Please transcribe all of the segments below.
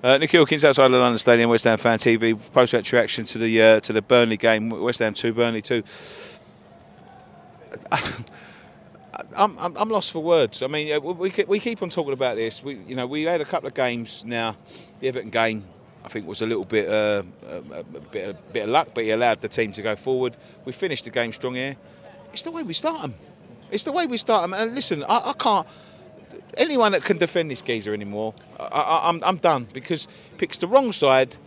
Nick Hawkins outside the London Stadium, West Ham Fan TV. Post-match reaction to the Burnley game. West Ham 2, Burnley 2. I'm lost for words. I mean, we keep on talking about this. We had a couple of games now. The Everton game, I think, was a little bit a bit of luck, but he allowed the team to go forward. We finished the game strong here. It's the way we start them. It's the way we start them. And listen, I can't. Anyone that can defend this geezer anymore, I'm done, because he picks the wrong side,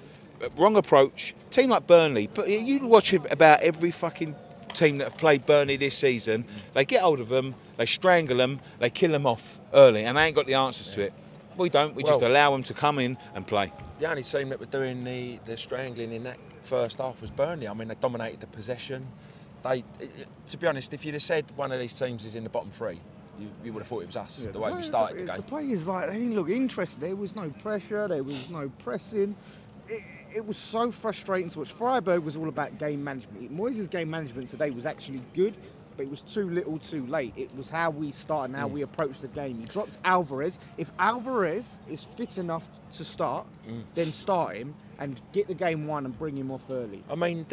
wrong approach. Team like Burnley, but you watch about every fucking team that have played Burnley this season. They get hold of them, they strangle them, they kill them off early, and they ain't got the answers to it. We don't. We just allow them to come in and play. The only team that were doing the strangling in that first half was Burnley. I mean, they dominated the possession. To be honest, if you'd have said one of these teams is in the bottom three, you would have thought it was us, the way we started the game. The players, they didn't look interested. There was no pressure, there was no pressing. It was so frustrating to watch. Freiburg was all about game management. Moyes' game management today was actually good, but it was too little too late. It was how we started and how we approached the game. He dropped Alvarez. If Alvarez is fit enough to start, then start him and get the game won and bring him off early. I mean,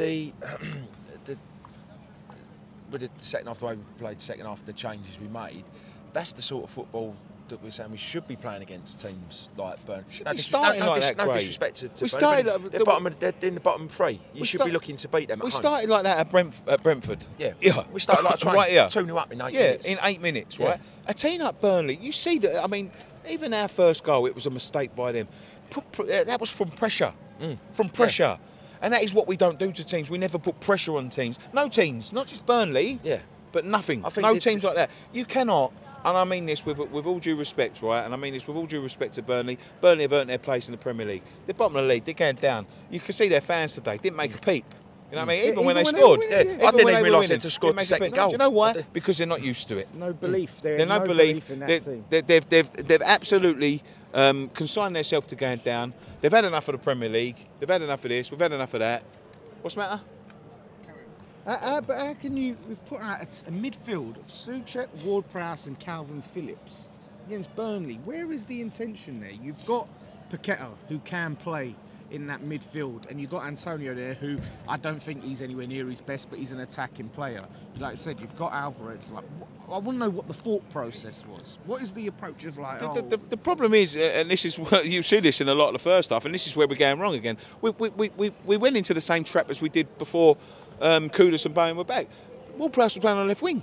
with the second half, the way we played the second half, the changes we made, that's the sort of football that we're saying we should be playing against teams like Burnley. No disrespect to we started. They're in the bottom three. You should be looking to beat them. We started like that at Brentford. Yeah. We started like trying right 2-0 up in 8 minutes. Yeah, in 8 minutes, right? A team like Burnley, you see that. I mean, even our first goal, it was a mistake by them. That was from pressure. From pressure. Yeah. And that is what we don't do to teams. We never put pressure on teams. No teams, not just Burnley, but nothing. No teams like that. You cannot, and I mean this with all due respect, right? And I mean this with all due respect to Burnley. Burnley have earned their place in the Premier League. They're bottom of the league. They're going down. You can see their fans today didn't make a peep. You know what I mean? Even when they scored. I didn't even realise they scored the second goal. Do you know why? Because they're not used to it. No belief. They're no belief in that team. They've absolutely consigned themselves to going down. They've had enough of the Premier League. They've had enough of this. We've had enough of that. What's the matter? But how can you? We've put out a midfield of Souček, Ward-Prowse, and Calvin Phillips against Burnley. Where is the intention there? You've got Paqueta, who can play in that midfield, and you've got Antonio there, who I don't think he's anywhere near his best, but he's an attacking player. Like I said, you've got Alvarez. Like, I want to know what the thought process was. What is the approach of like? The problem is, and this is you see this in a lot of the first half, and this is where we're going wrong again. We went into the same trap as we did before Kudus and Bowen were back. Ward-Prowse was playing on the left wing.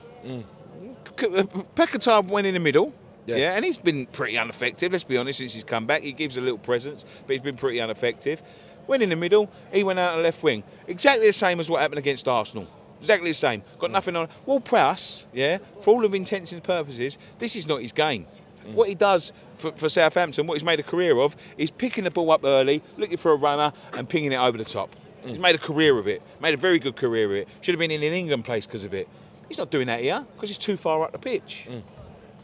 Paqueta went in the middle. Yeah, and he's been pretty ineffective, let's be honest, since he's come back. He gives a little presence, but he's been pretty ineffective. Went in the middle, he went out on the left wing. Exactly the same as what happened against Arsenal. Exactly the same. Got nothing on. Ward-Prowse, for all of intents and purposes, this is not his game. What he does for Southampton, what he's made a career of, is picking the ball up early, looking for a runner and pinging it over the top. He's made a career of it, made a very good career of it. Should have been in an England place because of it. He's not doing that here because he's too far up the pitch.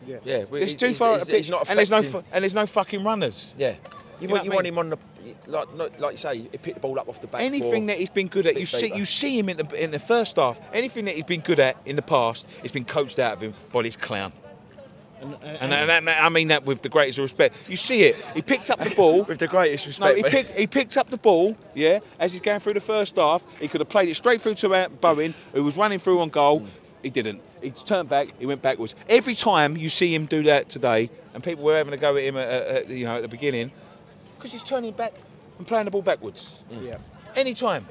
Yeah, it's too far up the pitch, and there's no fucking runners. Yeah, you want him on the like you say, he picked the ball up off the back. Anything that he's been good at, you see him in the first half. Anything that he's been good at in the past, it's been coached out of him by this clown. And I mean that with the greatest respect. You see it. He picked up the ball with the greatest respect. No, he picked up the ball. As he's going through the first half, he could have played it straight through to Bowen, who was running through on goal. He didn't. He turned back. He went backwards. Every time you see him do that today, and people were having a go at him, at the beginning, because he's turning back and playing the ball backwards. Any time.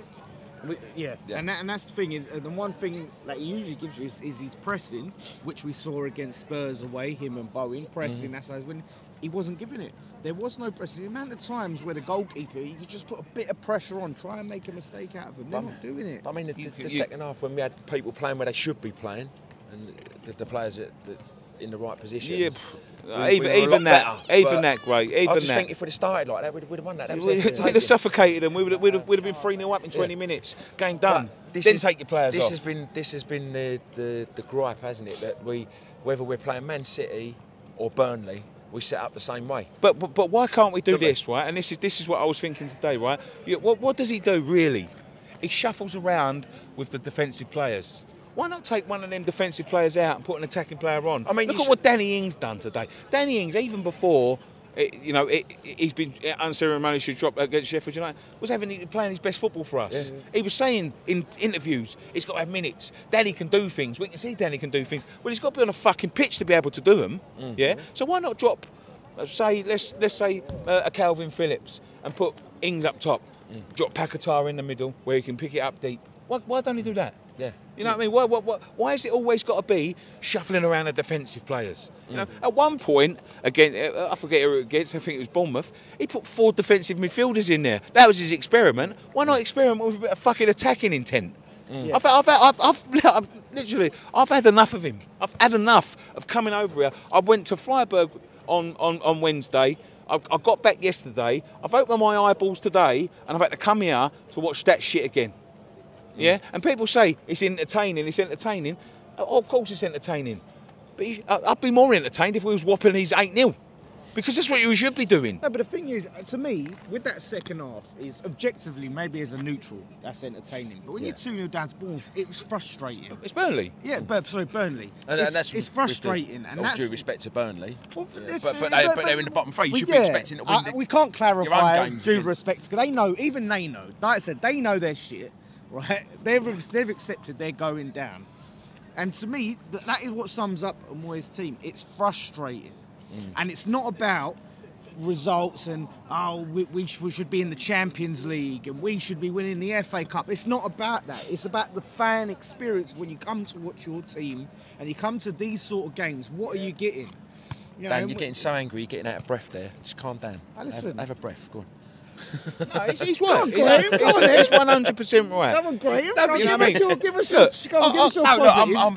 And that's the thing. The one thing that he usually gives you is his pressing, which we saw against Spurs away. Him and Bowen pressing. That's how he's winning. He wasn't giving it. There was no pressing. The amount of times where the goalkeeper, you just put a bit of pressure on, try and make a mistake out of him. They're not doing it. I mean, the second half, when we had people playing where they should be playing, and the players that in the right positions. Even that, great. I just think if we'd have started like that, we'd have won that. We'd have suffocated them. We'd have been 3-0 up in 20 minutes. Game done. Take your players off. This has been the gripe, hasn't it? That whether we're playing Man City or Burnley, we set up the same way. But why can't we do this, right? And this is what I was thinking today, right? What does he do really? He shuffles around with the defensive players. Why not take one of them defensive players out and put an attacking player on? I mean, look at what Danny Ings done today. Danny Ings, even before He's been unceremoniously dropped against Sheffield United. Was playing his best football for us. Yeah. He was saying in interviews, he's got to have minutes. Danny can do things. We can see Danny can do things. Well, he's got to be on a fucking pitch to be able to do them. Yeah. So why not drop, let's say a Calvin Phillips and put Ings up top. Drop Paquetá in the middle where he can pick it up deep. Why don't he do that? Yeah. You know what I mean? Why has it always got to be shuffling around the defensive players? You know, at one point, again, I forget who it against, I think it was Bournemouth, he put 4 defensive midfielders in there. That was his experiment. Why not experiment with a bit of fucking attacking intent? Yeah. I've literally had enough of him. I've had enough of coming over here. I went to Freiburg on Wednesday. I got back yesterday. I've opened my eyeballs today, and I've had to come here to watch that shit again. Yeah, and people say it's entertaining. It's entertaining. Oh, of course, it's entertaining. But I'd be more entertained if we was whopping these 8-0, because that's what you should be doing. No, but the thing is, to me, with that second half, is objectively maybe as a neutral, that's entertaining. But when you're 2-0 down to Bournemouth, it was frustrating. It's Burnley. Yeah, Burnley. And it's frustrating. And that's due respect to Burnley. Well, but they're in the bottom 3. You should be expecting to win. We can't clarify due respect, because they know. Even they know. Like I said, they know their shit. Right, they've accepted they're going down, and to me that is what sums up a Moyes team. It's frustrating, and it's not about results and we should be in the Champions League and we should be winning the FA Cup. It's not about that. It's about the fan experience when you come to watch your team and you come to these sort of games. What are you getting? Dan, you're getting so angry, you're getting out of breath there. Just calm down. Listen, have a breath. Go on. No, he's right. It's 100% right. Come on, Graham. Give us your positives, Graham. I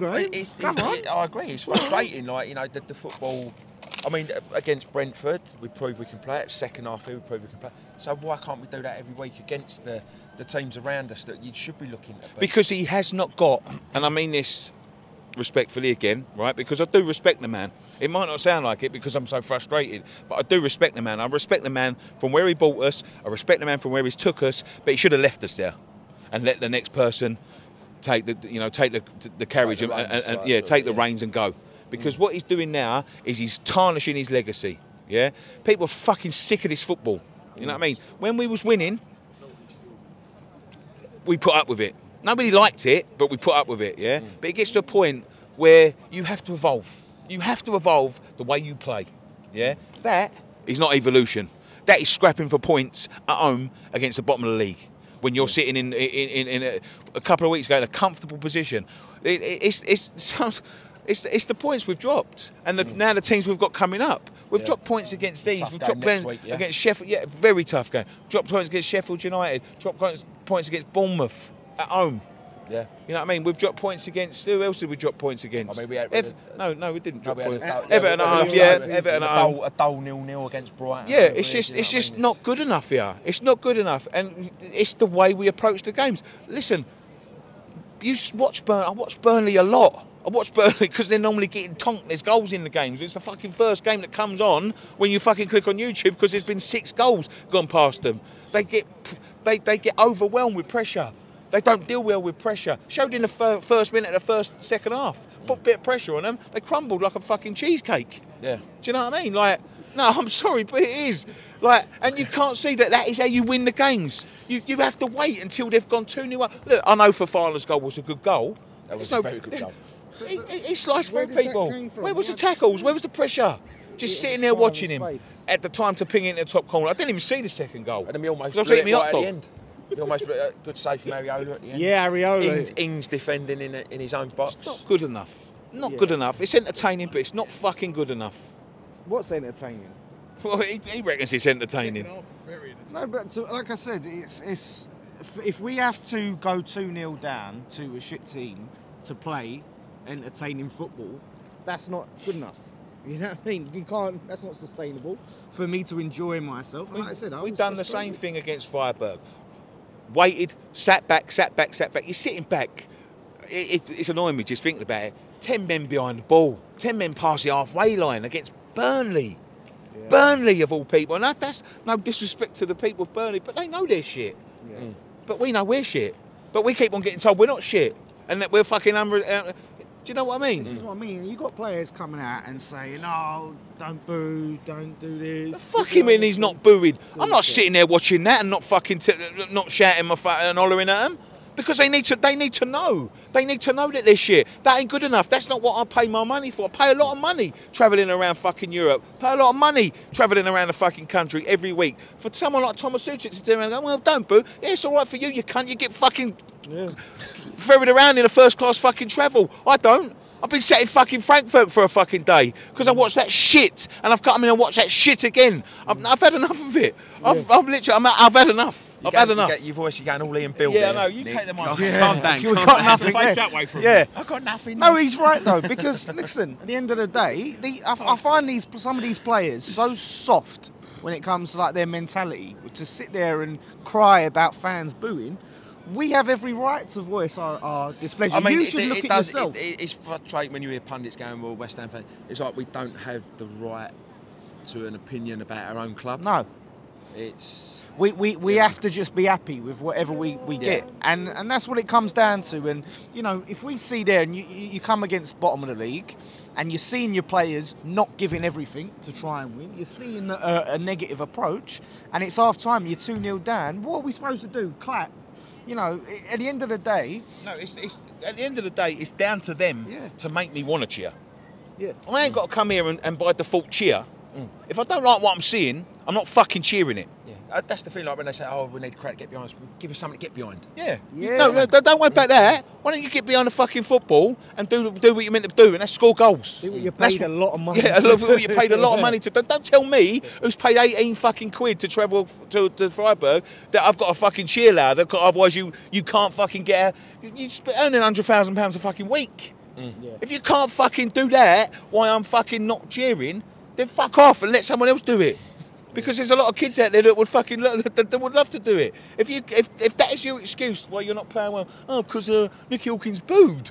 agree. It's frustrating. The football. I mean, against Brentford, we proved we can play it. Second half, we proved we can play. So why can't we do that every week against the teams around us that you should be looking at? Because he has not got, and I mean this respectfully again, right? Because I do respect the man. It might not sound like it because I'm so frustrated, but I do respect the man. I respect the man from where he brought us. I respect the man from where he's took us. But he should have left us there and let the next person take the carriage take the reins and go. Because what he's doing now is he's tarnishing his legacy. Yeah, people are fucking sick of this football. You know what I mean? When we was winning, we put up with it. Nobody liked it, but we put up with it. Yeah, but it gets to a point where you have to evolve. You have to evolve the way you play. Yeah, that is not evolution. That is scrapping for points at home against the bottom of the league. When you're sitting in a couple of weeks ago in a comfortable position, it's the points we've dropped, and now the teams we've got coming up. We've dropped points against these. We've dropped points against Sheffield. Yeah, very tough game. Dropped points against Sheffield United. Dropped points against Bournemouth at home. Yeah, you know what I mean. We've dropped points against. Who else did we drop points against? I mean, we didn't drop points. Everton at home. Everton at home. A dull 0-0 against Brighton. Yeah, it's just not good enough here. It's not good enough, and it's the way we approach the games. Listen, you watch Burnley. I watch Burnley a lot. I watch Burnley because they're normally getting tonked. There's goals in the games. It's the fucking first game that comes on when you fucking click on YouTube because there's been 6 goals gone past them. They get overwhelmed with pressure. They don't deal well with pressure. Showed in the first minute of the second half. Put a bit of pressure on them. They crumbled like a fucking cheesecake. Yeah. Do you know what I mean? Like, no, I'm sorry, but it is. Like, and you can't see that is how you win the games. You have to wait until they've gone 2-0 up. Look, I know Fofana's goal was a good goal. That was a very good goal. He sliced through people. Where was the tackles? Where was the pressure? Just sitting there watching him at the time to ping it in the top corner. I didn't even see the second goal. And then we almost blew it right at the end. Almost a good save from Areola at the end. Yeah, Areola. Ings defending in his own box. It's not good enough. Not good enough. It's entertaining, but it's not fucking good enough. What's entertaining? Well, he reckons it's entertaining. No, but like I said, it's if we have to go 2-0 down to a shit team to play entertaining football, that's not good enough. You know what I mean? You can't. That's not sustainable for me to enjoy myself. And like I said, we've done the same thing against Freiburg. Waited, sat back. You're sitting back. It's annoying me just thinking about it. 10 men behind the ball. 10 men past the halfway line against Burnley. Yeah. Burnley, of all people. And that's no disrespect to the people of Burnley, but they know their shit. Yeah. But we know we're shit. But we keep on getting told we're not shit. And that we're fucking... Do you know what I mean? This is what I mean. You got players coming out and saying, "Oh, don't boo, don't do this." Fuck him in, he's not booing. I'm not sitting there watching that and not fucking not shouting and hollering at them. Because they need to know. They need to know that this shit, that ain't good enough. That's not what I pay my money for. I pay a lot of money travelling around fucking Europe. Pay a lot of money travelling around the fucking country every week. For someone like Thomas Suchek to do and go, well, don't boo. Yeah, it's all right for you, you cunt. You get fucking ferried around in a first class fucking travel. I don't. I've been sat in fucking Frankfurt for a fucking day because I watched that shit, and I've come in and watched that shit again. I've had enough of it. I've literally, I've had enough. I've had enough. Your voice, you're going all Ian Bill. Yeah, I know. You take them on. Calm down. We've got nothing. Face that way from Yeah, I've got nothing. no, he's right though, because listen, at the end of the day, I find some of these players so soft when it comes to like their mentality to sit there and cry about fans booing. We have every right to voice our displeasure. I mean, you should look at yourself. It's frustrating when you hear pundits going, well, West Ham fans. It's like we don't have the right to an opinion about our own club. No. It's... We have to just be happy with whatever we get. And that's what it comes down to. And, you know, if we see there and you come against bottom of the league and you're seeing your players not giving everything to try and win, you're seeing a negative approach and it's half-time, you're 2-0 down, what are we supposed to do? Clap? You know, at the end of the day... No, it's at the end of the day, it's down to them to make me want to cheer. Yeah. I ain't got to come here and by default cheer. If I don't like what I'm seeing, I'm not fucking cheering it. Yeah, that's the thing. Like when they say, "Oh, we need a crowd to get behind us," give us something to get behind. Yeah. No, don't worry about that. Why don't you get behind the fucking football and do what you're meant to do, and that's score goals. You paid a lot of money. Yeah, you paid a lot of money to. Don't tell me who's paid 18 fucking quid to travel to Freiburg that I've got a fucking cheer louder. Otherwise, you can't fucking get. You're earning £100,000 a fucking week. If you can't fucking do that, why I'm fucking not cheering, then fuck off and let someone else do it. Because there's a lot of kids out there that would fucking that would love to do it. If that is your excuse why you're not playing well, because Nicky Hawkins booed.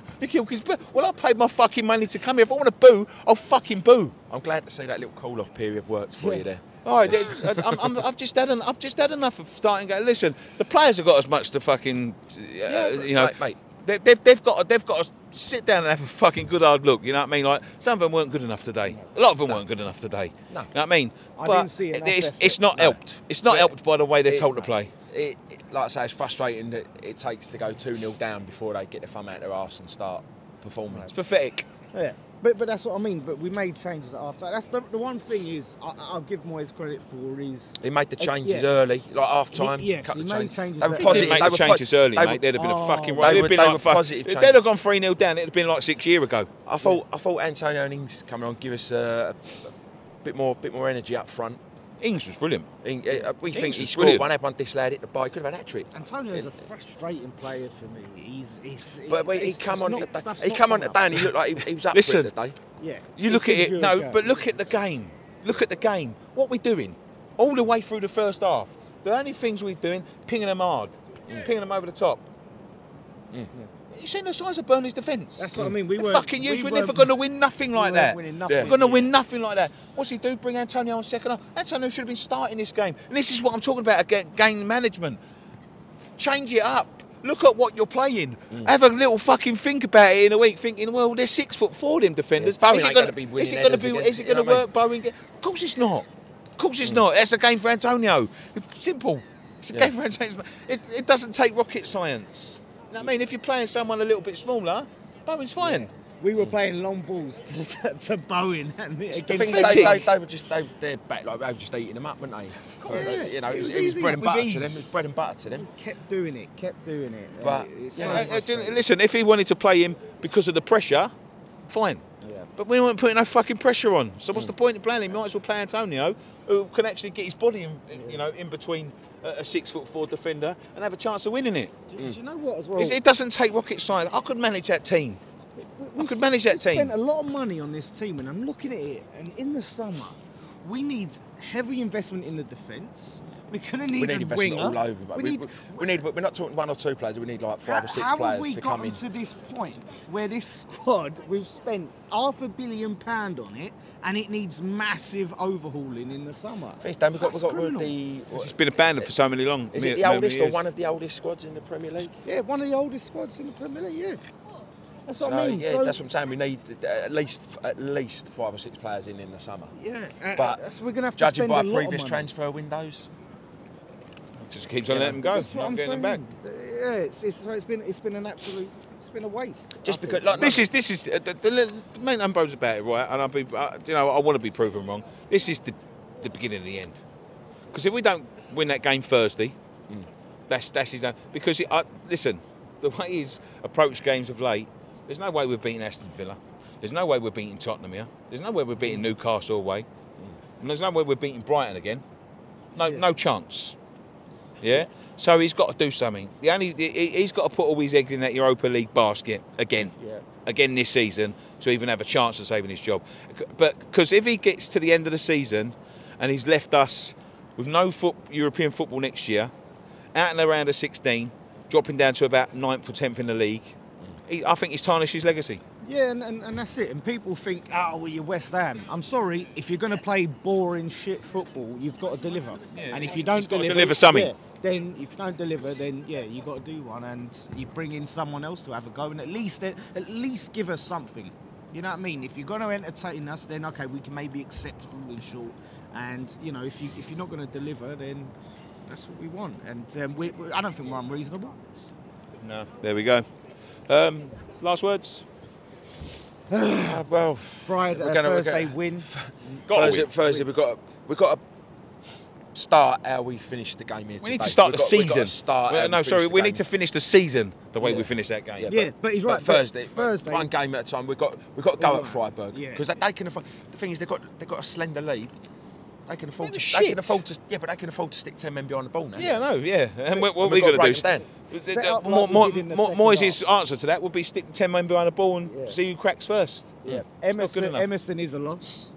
Well, I paid my fucking money to come here. If I want to boo, I'll fucking boo. I'm glad to see that little call-off period works for you there. All right, I've just had enough of starting. Listen, the players have got as much to fucking, you know, mate. They've got to sit down and have a fucking good hard look. You know what I mean? Like some of them weren't good enough today. A lot of them weren't good enough today. No. You know what I mean? I But didn't see it's not helped. It's not helped by the way they're told to play. Like I say, it's frustrating that it takes to go 2-0 down before they get the thumb out their arse and start performing. It's pathetic. Yeah, but that's what I mean. But we made changes after. That's the one thing is I'll give Moyes credit for is He made the changes early, like half time. Yes, couple he of made changes. changes They were early. positive. Make the changes early, mate. There'd have been a fucking. They were positive If changes. they'd have gone 3-0 down, it'd have been like 6 years ago. I thought Antonio Ings coming on give us a bit more energy up front. Ings was brilliant. We think he was scored brilliant. one, had one disallowed it, the ball. He could have had a hat-trick. Antonio's a frustrating player for me. But he come on today and he looked like he was up Listen, for it today. Yeah. You look at it, but look at the game. Look at the game. What we're doing all the way through the first half. The only things we're doing, pinging them hard, pinging them over the top. You seen the size of Burnley's defence? That's what I mean. We're never going to win nothing like that. We're going to win nothing like that. What's he do? Bring Antonio on second half. Antonio should have been starting this game. And this is what I'm talking about, game management. Change it up. Look at what you're playing. Have a little fucking think about it in a week, thinking, well, they're 6'4", them defenders. Yeah, is it going to work? Bowen? Of course it's not. Of course it's not. That's a game for Antonio. Simple. It's a game for Antonio. It doesn't take rocket science. You know what I mean? If you're playing someone a little bit smaller, Bowen's fine. We were playing long balls to Bowen, and They were back like they were just eating them up, weren't they? You know, it was bread and butter to them. It was bread and butter to them. Kept doing it. But listen, if he wanted to play him because of the pressure, fine. Yeah. But we weren't putting no fucking pressure on. So what's the point of playing him? Might as well play Antonio, who can actually get his body in between a 6'4" defender and have a chance of winning it. Do you know what as well? It doesn't take rocket science. I could manage that team. We spent a lot of money on this team, and I'm looking at it. And in the summer, we need heavy investment in the defence. We're going to need a investment winger. all over. But we're not talking 1 or 2 players. We need like 5 or 6 how players have we to come gotten in. to this point where this squad, we've spent £500 million on it, and it needs massive overhauling in the summer? We've got It's been abandoned for so many long. Is it the oldest or one of the oldest squads in the Premier League? Yeah, one of the oldest squads in the Premier League. Yeah. That's what I mean. Yeah, So, that's what I'm saying. We need at least 5 or 6 players in the summer. yeah, But so we're gonna have to judging spend by a lot previous of money. transfer windows, Just keeps on letting them go. That's what Not I'm getting them saying. back. Yeah, it's been an absolute, it's been a waste. just I because think. like, This is the main and bones about it, right? And I want to be proven wrong. This is the beginning of the end. Because if we don't win that game Thursday, that's his done. Because listen, the way he's approached games of late, there's no way we're beating Aston Villa. There's no way we're beating Tottenham here. There's no way we're beating Newcastle away. And there's no way we're beating Brighton again. No chance. Yeah. So he's got to do something. He's got to put all his eggs in that Europa League basket again. Yeah. Again this season to even have a chance of saving his job. But because if he gets to the end of the season and he's left us with no European football next year, out and around a 16, dropping down to about 9th or 10th in the league, I think he's tarnished his legacy. Yeah, and that's it. And people think, oh, well, you're West Ham. I'm sorry, if you're going to play boring shit football, you've got to deliver. Yeah, and if you don't deliver something. yeah, then if you don't deliver, then yeah, you've got to do one. And you bring in someone else to have a go, and at least give us something. You know what I mean? If you're going to entertain us, then okay, we can maybe accept falling short. And you know, if you're not going to deliver, then that's what we want. And I don't think we're unreasonable. no. There we go. Last words? Well, Thursday win. Thursday we've got to start how we finished the game here. We need to start the season. We need to to finish the season the way we finished that game. Yeah, but he's right. Thursday, Thursday, one game at a time. We've got to go at Freiburg Yeah. because they can afford. The thing is, they've got a slender lead. They can afford They were to. shit. They can afford to. Yeah, but they can afford to stick 10 men behind the ball now. Yeah, no, yeah. And what And we we've got to break do? them Set up like we did in the second Moyes' answer to that would be stick 10 men behind the ball and see who cracks first. Yeah, It's not good enough. Emerson is a loss.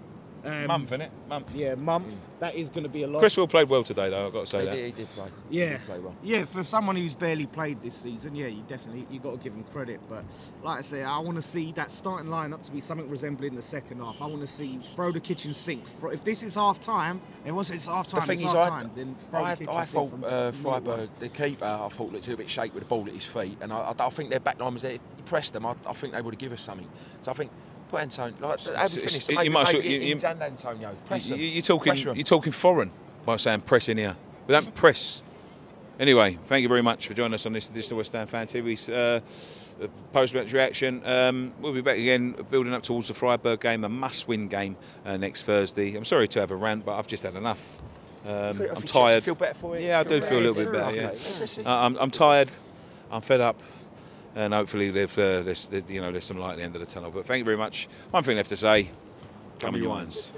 Month, innit? Month. Yeah, month. That is going to be a loss. Chris Will played well today, though. I've got to say that. He did play. Yeah, He did play well. yeah. For someone who's barely played this season, yeah, you got to give him credit. But like I say, I want to see that starting lineup to be something resembling the second half. I want to see throw the kitchen sink. If this is half time, it's half time. The thing it's is, half time. Then throw the kitchen I sink thought from Freiburg, the keeper, I thought looked a little bit shaky with the ball at his feet, and I think their back line was there. If you pressed them, I think they would have given us something. So I think. Put Antonio, like, have we finished? Maybe Antonio, press them. You're talking foreign by saying press in here. We don't press. Anyway, thank you very much for joining us on this edition of West Ham Fan TV's post-match reaction. We'll be back again, building up towards the Freiburg game, a must-win game next Thursday. I'm sorry to have a rant, but I've just had enough. I'm tired. Feel better for it? Yeah, I do feel a little bit better. Yeah, I'm tired. I'm fed up. And hopefully there's some light at the end of the tunnel. But thank you very much. One thing left to say, come on, you irons.